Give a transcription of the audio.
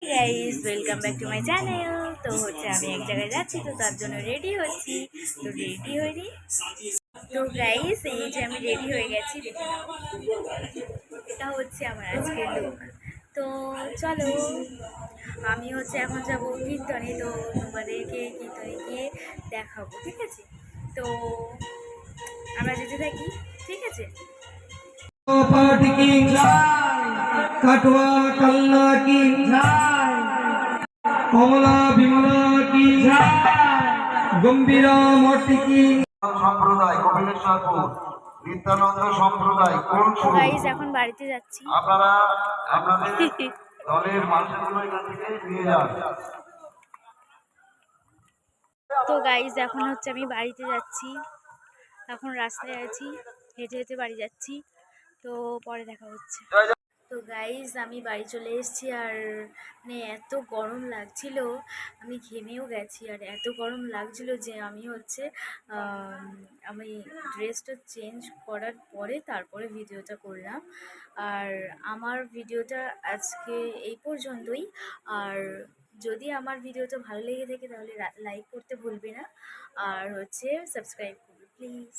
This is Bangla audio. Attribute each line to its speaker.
Speaker 1: Guys welcome back to my channel. তো হচ্ছে আমি এক জায়গায় যাচ্ছি, তো তার জন্য রেডি হচ্ছি। তো রেডি হয়নি। তো গাইস এই যে আমি রেডি হয়ে গেছি, দেখে নাও। এটা হচ্ছে আমার আজকের লুক। তো চলো, আমি হচ্ছে এখন যাবো কীর্তনে। তো তোমাদেরকে কীর্তনে গিয়ে দেখাবো, ঠিক আছে? তো আমরা যেতে থাকি, ঠিক আছে?
Speaker 2: पाठ की कटवा कल्ला की कमला विमला की गंभीरा मठ की
Speaker 3: সম্প্রদায় কপিলেশ্বরপুর নিত্যানন্দ সম্প্রদায় কোন
Speaker 1: তো গাইস এখন বাড়িতে যাচ্ছি।
Speaker 3: আপনারা আপনাদের দলের মানুষগুলো এখান থেকে নিয়ে যান।
Speaker 1: তো গাইস এখন হচ্ছে আমি বাড়িতে যাচ্ছি, এখন রাস্তায় আছি, হেঁটে হেঁটে বাড়ি যাচ্ছি। তো পরে দেখা হচ্ছে। তো গাইস আমি বাড়ি চলে এসেছি, আর মানে এত গরম লাগছিল, আমি ঘেমেও গেছি। আর এত গরম লাগছিল যে আমি হচ্ছে আমি ড্রেসটা চেঞ্জ করার পরে তারপরে ভিডিওটা করলাম। আর আমার ভিডিওটা আজকে এই পর্যন্তই। আর যদি আমার ভিডিওটা ভালো লেগে থাকে তাহলে লাইক করতে ভুলবে না, আর হচ্ছে সাবস্ক্রাইব করবে প্লিজ।